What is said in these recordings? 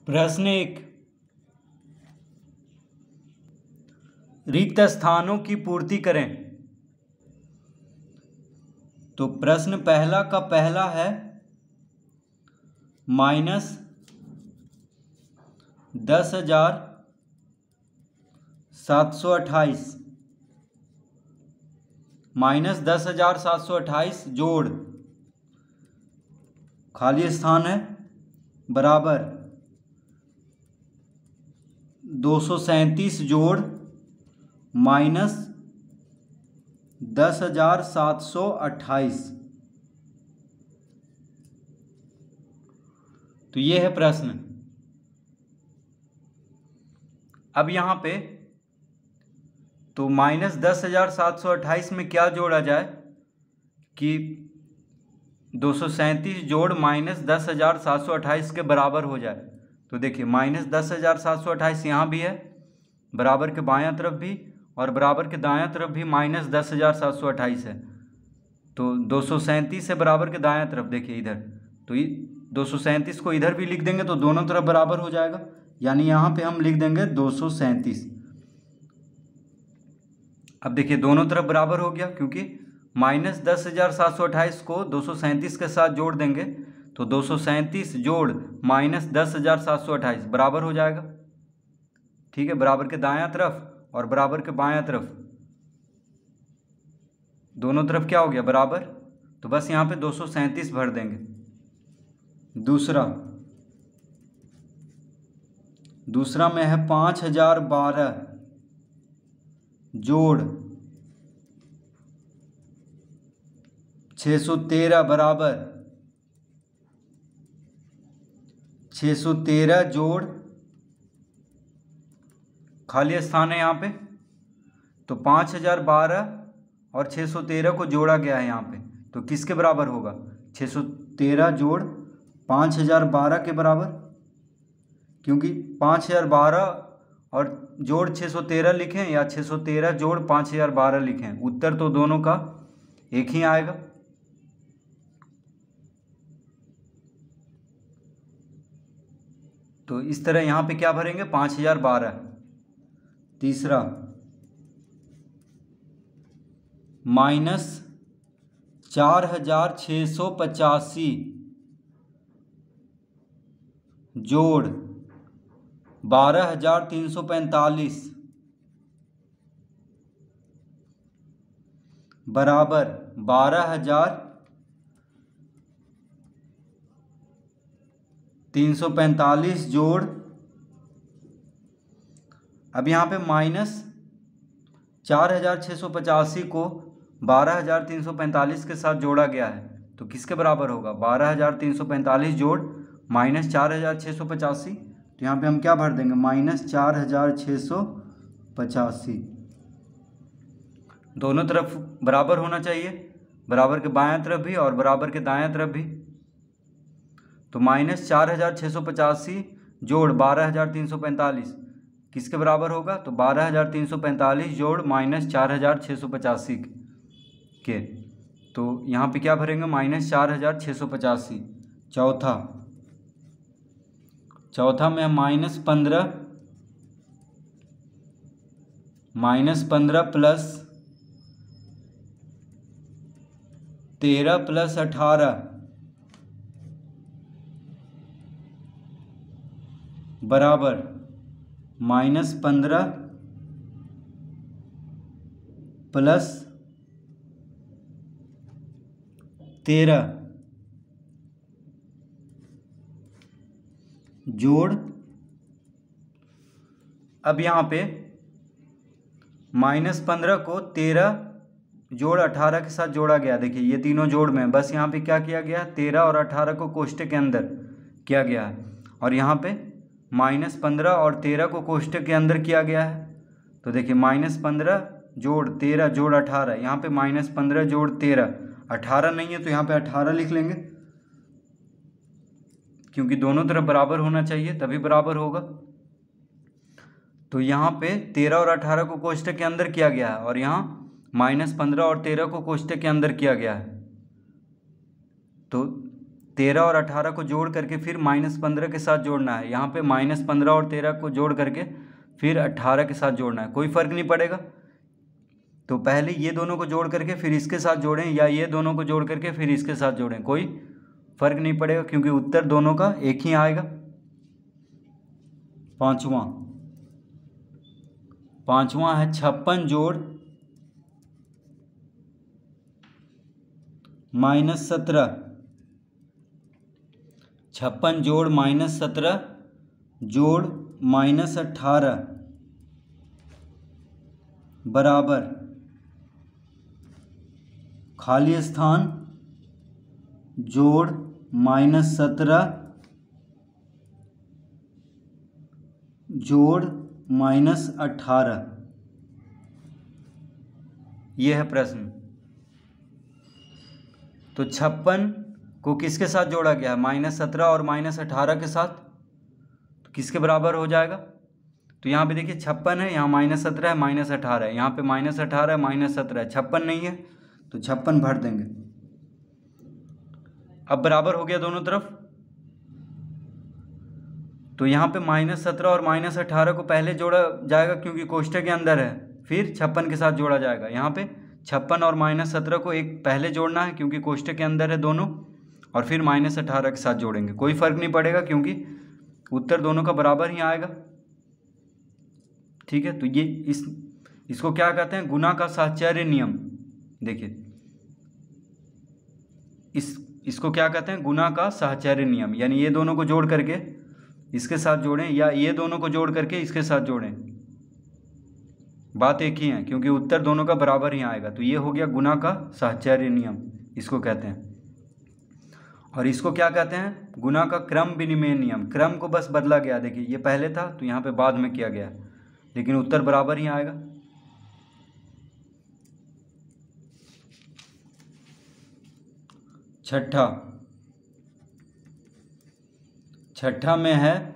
प्रश्न 1। रिक्त स्थानों की पूर्ति करें। तो प्रश्न पहला का पहला है -10,728 -10,728 जोड़ खाली स्थान है बराबर 237 जोड़ -10,728। तो ये है प्रश्न। अब यहाँ पे तो -10,728 में क्या जोड़ा जाए कि 237 जोड़ -10,728 के बराबर हो जाए। तो देखिए -10,728 यहाँ भी है, बराबर के बायां तरफ भी और बराबर के दायां तरफ भी -10,728 है। तो 237 से बराबर के दायां तरफ देखिए इधर, तो 237 को इधर भी लिख देंगे तो दोनों तरफ बराबर हो जाएगा, यानी यहाँ पे हम लिख देंगे 237। अब देखिए दोनों तरफ बराबर हो गया, क्योंकि -10,728 को 237 के साथ जोड़ देंगे तो 237 जोड़ -10,728 बराबर हो जाएगा। ठीक है, बराबर के दायां तरफ और बराबर के बायां तरफ दोनों तरफ क्या हो गया बराबर, तो बस यहाँ पे 237 भर देंगे। दूसरा में है 5,012 जोड़ 613 बराबर 613 जोड़ खाली स्थान है यहाँ पे, तो 5,012 और 613 को जोड़ा गया है यहाँ पे, तो किसके बराबर होगा? 613 जोड़ 5,012 के बराबर, क्योंकि 5,012 और जोड़ 613 लिखें या 613 जोड़ 5,012 लिखें, उत्तर तो दोनों का एक ही आएगा। तो इस तरह यहाँ पे क्या भरेंगे? 5,012। तीसरा -4,685 जोड़ 12,345 बराबर 12,345 जोड़, अब यहाँ पे -4,685 को 12,345 के साथ जोड़ा गया है, तो किसके बराबर होगा? 12,345 जोड़ -4,685। तो यहाँ पे हम क्या भर देंगे? -4,685। दोनों तरफ बराबर होना चाहिए, बराबर के बायां तरफ भी और बराबर के दायां तरफ भी। तो -4,685 जोड़ 12,345 किसके बराबर होगा? तो 12,345 जोड़ -4,685 के। तो यहाँ पे क्या भरेंगे? -4,685। चौथा में -15 प्लस 13 प्लस 18 बराबर -15 प्लस 13 जोड़, अब यहाँ पे -15 को 13 जोड़ 18 के साथ जोड़ा गया। देखिए ये तीनों जोड़ में, बस यहाँ पे क्या किया गया? 13 और 18 को कोष्ठक के अंदर किया गया है, और यहाँ पे -15 और 13 को कोष्ठक के अंदर किया गया है। तो देखिए -15 जोड़ 13 जोड़ 18, यहाँ पे -15 जोड़ 13, 18 नहीं है तो यहाँ पे 18 लिख लेंगे, क्योंकि दोनों तरफ बराबर होना चाहिए तभी बराबर होगा। तो यहाँ पे 13 और 18 को कोष्ठक के अंदर किया गया है, और यहाँ -15 और 13 को कोष्ठक के अंदर किया गया है। तो 13 और 18 को जोड़ करके फिर -15 के साथ जोड़ना है। यहाँ पे -15 और 13 को जोड़ करके फिर 18 के साथ जोड़ना है, कोई फ़र्क नहीं पड़ेगा। तो पहले ये दोनों को जोड़ करके फिर इसके साथ जोड़ें, या ये दोनों को जोड़ करके फिर इसके साथ जोड़ें, कोई फ़र्क नहीं पड़ेगा, क्योंकि उत्तर दोनों का एक ही आएगा। पाँचवा है 56 जोड़ -17। 56 जोड़ -17 जोड़ -18 बराबर खाली स्थान जोड़ -17 जोड़ -18। यह है प्रश्न। तो 56 को किसके साथ जोड़ा गया है? -17 और -18 के साथ। तो किसके बराबर हो जाएगा? तो यहाँ पे देखिए 56 है, यहाँ -17 है, -18 है, यहाँ पे -18 है, -17 है, 56 नहीं है, तो 56 भर देंगे। अब बराबर हो गया दोनों तरफ। तो यहाँ पे -17 और -18 को पहले जोड़ा जाएगा क्योंकि कोष्ठक के अंदर है, फिर 56 के साथ जोड़ा जाएगा। यहाँ पे 56 और -17 को एक पहले जोड़ना है क्योंकि कोष्ठक के अंदर है दोनों, और फिर -18 के साथ जोड़ेंगे, कोई फ़र्क नहीं पड़ेगा क्योंकि उत्तर दोनों का बराबर ही आएगा। ठीक है, तो ये इसको क्या कहते हैं? गुना का साहचर्य नियम। देखिए इसको क्या कहते हैं? गुना का साहचर्य नियम, यानी ये दोनों को जोड़ करके इसके साथ जोड़ें, या ये दोनों को जोड़ करके इसके साथ जोड़ें, बात एक ही है क्योंकि उत्तर दोनों का बराबर ही आएगा। तो ये हो गया गुना का साहचर्य नियम, इसको कहते हैं। और इसको क्या कहते हैं? गुना का क्रम विनिमय नियम। क्रम को बस बदला गया, देखिए ये पहले था तो यहाँ पे बाद में किया गया, लेकिन उत्तर बराबर ही आएगा। छठा में है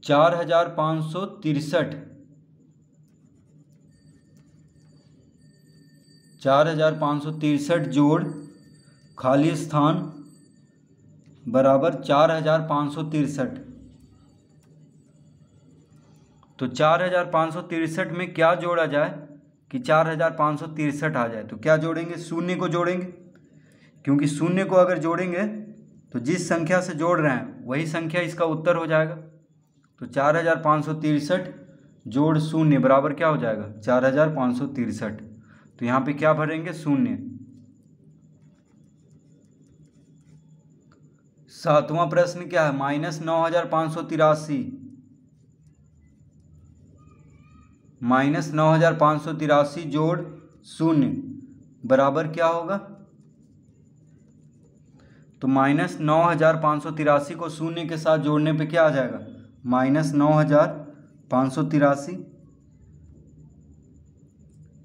4563। 4563 जोड़ खाली स्थान बराबर 4563। तो 4563 में क्या जोड़ा जाए कि 4563 आ जाए? तो क्या जोड़ेंगे? शून्य को जोड़ेंगे, क्योंकि शून्य को अगर जोड़ेंगे तो जिस संख्या से जोड़ रहे हैं वही संख्या इसका उत्तर हो जाएगा। तो 4563 जोड़ शून्य बराबर क्या हो जाएगा? 4563। तो यहाँ पे क्या भरेंगे? शून्य। सातवां प्रश्न क्या है? -9583। -9583 जोड़ शून्य बराबर क्या होगा? तो -9583 को शून्य के साथ जोड़ने पे क्या आ जाएगा? -9583।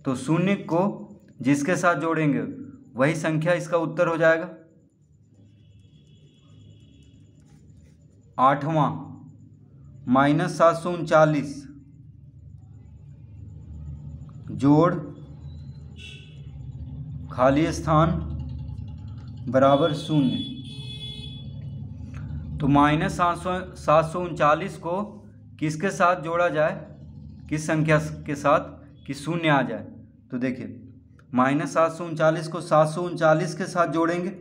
तो शून्य को जिसके साथ जोड़ेंगे वही संख्या इसका उत्तर हो जाएगा। आठवां -739 जोड़ खाली स्थान बराबर शून्य। तो -739 को किसके साथ जोड़ा जाए, किस संख्या के साथ कि शून्य आ जाए? तो देखिए -739 को 739 के साथ जोड़ेंगे,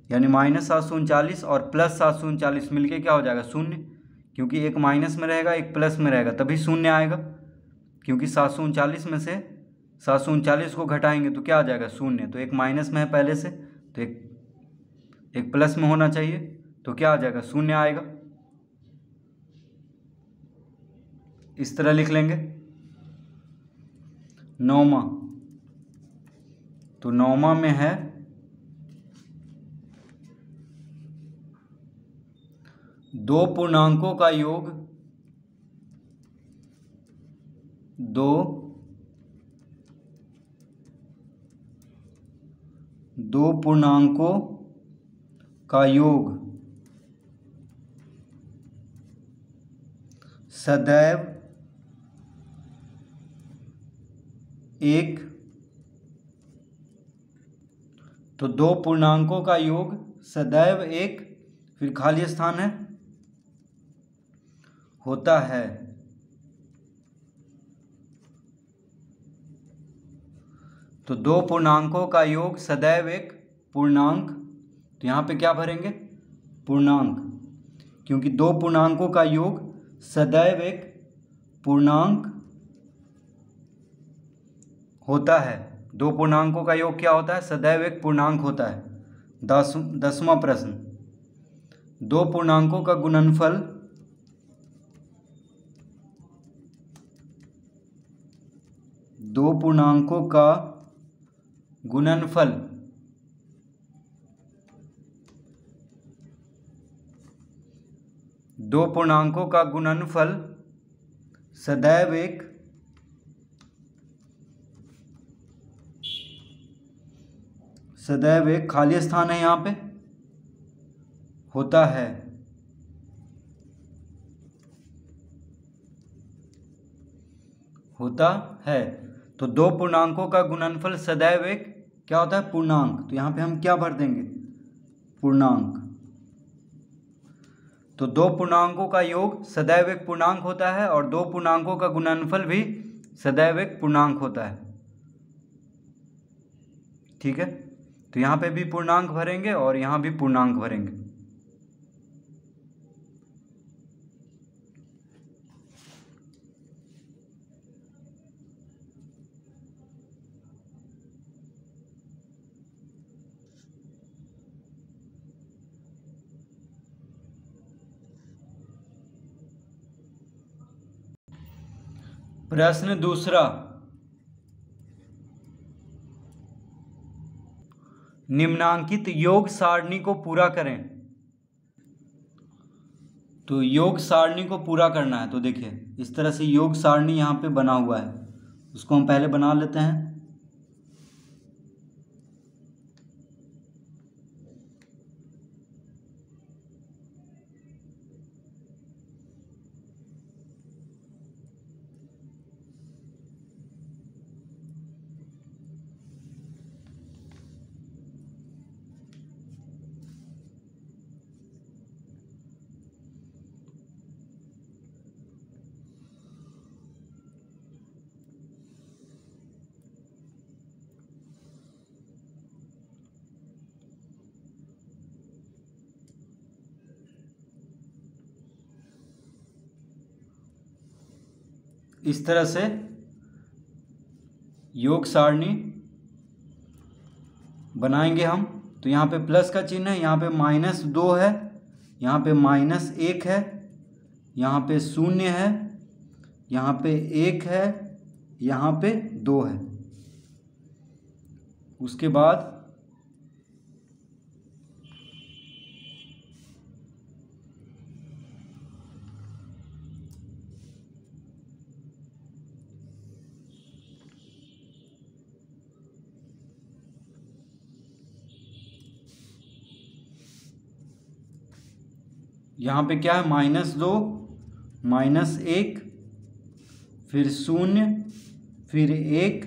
यानी -739 और +739 मिलके क्या हो जाएगा? शून्य, क्योंकि एक माइनस में रहेगा एक प्लस में रहेगा तभी शून्य आएगा, क्योंकि 739 में से 739 को घटाएंगे तो क्या आ जाएगा? शून्य। तो एक माइनस में है पहले से, तो एक प्लस में होना चाहिए, तो क्या आ जाएगा? शून्य आएगा। इस तरह लिख लेंगे। नौवां, तो नौवां में है 2 पूर्णांकों का योग, 2 पूर्णांकों का योग सदैव एक तो दो पूर्णांकों का योग सदैव एक, फिर खाली स्थान है, होता है। तो दो पूर्णांकों का योग सदैव एक पूर्णांक, तो यहाँ पे क्या भरेंगे? पूर्णांक, क्योंकि दो पूर्णांकों का योग सदैव एक पूर्णांक होता है। दो पूर्णांकों का योग क्या होता है? सदैव एक पूर्णांक होता है। 10वां प्रश्न, दो पूर्णांकों का गुणनफल दो पूर्णांकों का गुणनफल दो पूर्णांकों का गुणनफल सदैव एक खाली स्थान है यहाँ पे, होता है। होता है। तो दो पूर्णांकों का गुणनफल सदैव एक क्या होता है? पूर्णांक। तो यहाँ पे हम क्या भर देंगे? पूर्णांक। तो दो पूर्णांकों का योग सदैव एक पूर्णांक होता है और दो पूर्णांकों का गुणनफल भी सदैव एक पूर्णांक होता है। ठीक है, तो यहाँ पे भी पूर्णांक भरेंगे और यहाँ भी पूर्णांक भरेंगे। प्रश्न दूसरा, निम्नांकित योग सारणी को पूरा करें। तो योग सारणी को पूरा करना है, तो देखिए इस तरह से योग सारणी यहाँ पे बना हुआ है, उसको हम पहले बना लेते हैं। इस तरह से योग सारणी बनाएंगे हम। तो यहाँ पे प्लस का चिन्ह है, यहाँ पे -2 है, यहाँ पे -1 है, यहाँ पे 0 है, यहाँ पे 1 है, यहाँ पे 2 है। उसके बाद यहाँ पे क्या है? -2, -1, फिर 0, फिर 1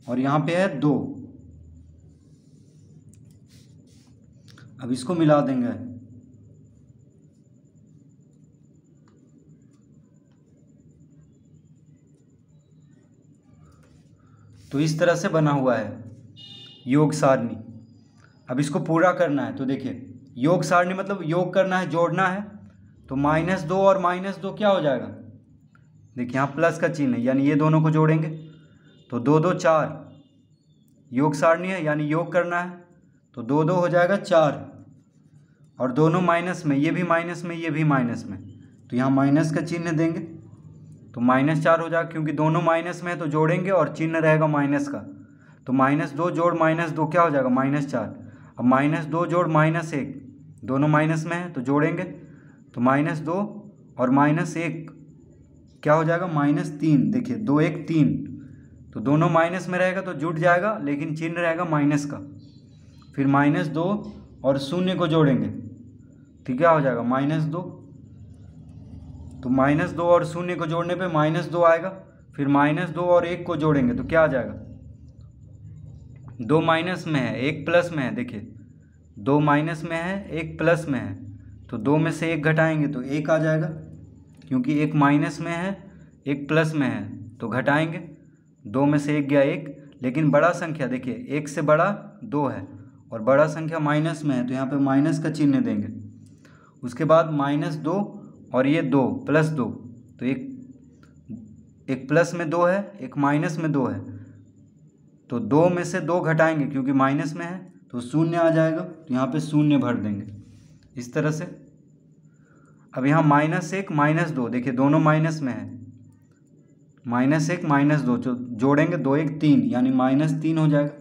और यहाँ पे है 2। अब इसको मिला देंगे। तो इस तरह से बना हुआ है योग सारणी। अब इसको पूरा करना है। तो देखिए योग सारणी मतलब योग करना है, जोड़ना है। तो -2 और -2 क्या हो जाएगा? देखिए यहाँ प्लस का चिन्ह है, यानी ये दोनों को जोड़ेंगे तो 2 2 4। योग सारणी है यानी योग करना है, तो 2 2 हो जाएगा 4 और दोनों माइनस में, ये भी माइनस में, ये भी माइनस में, तो यहाँ माइनस का चिन्ह देंगे तो -4 हो जाएगा। क्योंकि दोनों माइनस में है तो जोड़ेंगे और चिन्ह रहेगा माइनस का, तो -2 जोड़ -2 क्या हो जाएगा? -4। अब -2 जोड़ -1, दोनों माइनस में है तो जोड़ेंगे तो -2 और -1 क्या हो जाएगा? -3। देखिए 2 1 3, तो दोनों माइनस में रहेगा तो जुट जाएगा, लेकिन चिन्ह रहेगा माइनस का। फिर -2 और 0 को जोड़ेंगे तो क्या हो जाएगा? -2। तो -2 और 0 को जोड़ने पे -2 आएगा। फिर -2 और 1 को जोड़ेंगे तो क्या आ जाएगा? 2 माइनस में है, 1 प्लस में है। देखिए 2 माइनस में है, 1 प्लस में है, तो 2 में से 1 घटाएंगे तो 1 आ जाएगा, क्योंकि 1 माइनस में है, 1 प्लस में है, तो घटाएंगे। 2 में से 1 गया 1, लेकिन बड़ा संख्या देखिए 1 से बड़ा 2 है और बड़ा संख्या माइनस में है, तो यहाँ पे माइनस का चिन्ह देंगे। उसके बाद -2 और ये 2 प्लस 2, तो एक प्लस में 2 है, एक माइनस में 2 है, तो 2 में से 2 घटाएंगे क्योंकि माइनस में है, तो 0 आ जाएगा, तो यहाँ पे 0 भर देंगे इस तरह से। अब यहाँ -1 -2, देखिए दोनों माइनस में है, -1 -2 जो जोड़ेंगे 2 1 3, यानी -3 हो जाएगा।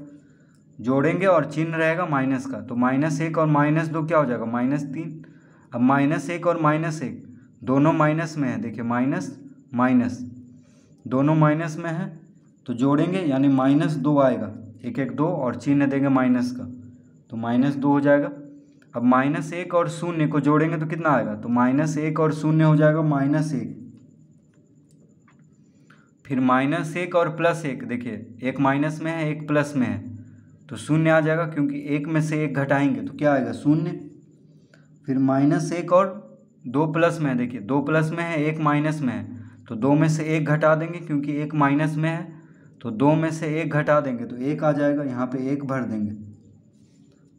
जोड़ेंगे और चिन्ह रहेगा माइनस का, तो -1 और -2 क्या हो जाएगा, -3। अब -1 और -1 दोनों माइनस में है, देखिए माइनस माइनस दोनों माइनस में है, तो जोड़ेंगे यानी -2 आएगा, 1 1 2 और चिन्ह देंगे माइनस का, तो -2 हो जाएगा। अब -1 और 0 को जोड़ेंगे तो कितना आएगा, तो -1 और 0 हो जाएगा -1। फिर -1 और +1, देखिए 1 माइनस में है, 1 प्लस में है, तो 0 आ जाएगा, क्योंकि 1 में से 1 घटाएंगे तो क्या आएगा, 0। फिर -1 और 2 प्लस में है, देखिए 2 प्लस में है, 1 माइनस में है, तो 2 में से 1 घटा देंगे, क्योंकि 1 माइनस में है, तो 2 में से 1 घटा देंगे तो 1 आ जाएगा, यहाँ पे 1 भर देंगे,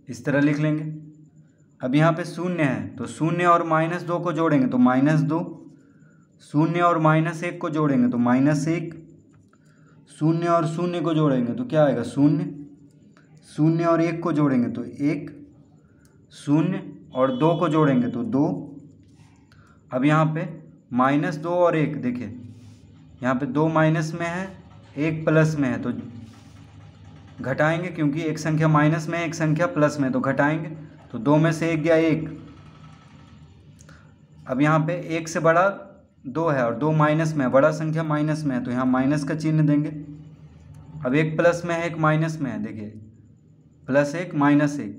इस तरह लिख लेंगे। अब यहाँ पे 0 है, तो 0 और -2 को जोड़ेंगे तो -2, 0 और -1 को जोड़ेंगे तो -1, 0 और 0 को जोड़ेंगे तो क्या आएगा, 0, 0 और 1 को जोड़ेंगे तो 1, 0 और 2 को जोड़ेंगे तो 2। अब यहाँ पे -2 और 1, देखिए यहाँ पे 2 माइनस में है, 1 प्लस में है, तो घटाएंगे, क्योंकि एक संख्या माइनस में है, एक संख्या प्लस में है, तो घटाएंगे, तो 2 में से 1 गया 1। अब यहाँ पे 1 से बड़ा 2 है और 2 माइनस में है, बड़ा संख्या माइनस में है, तो यहाँ माइनस का चिन्ह देंगे। अब 1 प्लस में है, 1 माइनस में है, देखिए +1 -1,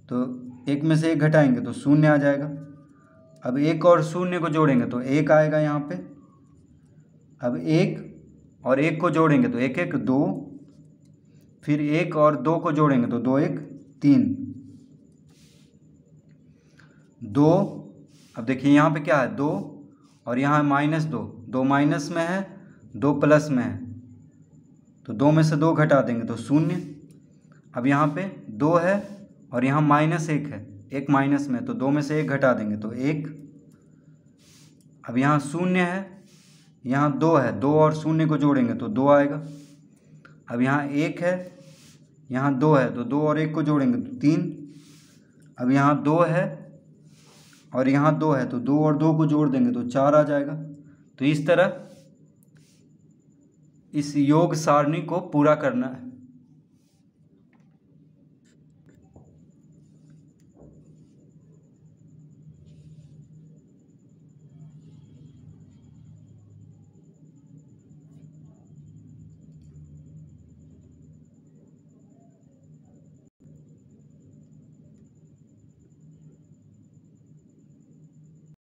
तो 1 में से 1 घटाएंगे तो 0 आ जाएगा। अब 1 और 0 को जोड़ेंगे तो 1 आएगा यहाँ पे। अब 1 और 1 को जोड़ेंगे तो 1 1 2, फिर 1 और 2 को जोड़ेंगे तो 2 1 3, 2। अब देखिए यहाँ पे क्या है, 2 और यहाँ -2, 2 माइनस में है, 2 प्लस में है, तो 2 में से 2 घटा देंगे तो 0। अब यहाँ पे 2 है और यहाँ -1 है, 1 माइनस में, तो 2 में से 1 घटा देंगे तो 1। अब यहाँ 0 है, यहाँ 2 है, 2 और 0 को जोड़ेंगे तो 2 आएगा। अब यहाँ 1 है, यहाँ 2 है, तो 2 और 1 को जोड़ेंगे तो 3। अब यहाँ 2 है और यहाँ 2 है, तो 2 और 2 को जोड़ देंगे तो 4 आ जाएगा। तो इस तरह इस योग सारणी को पूरा करना है।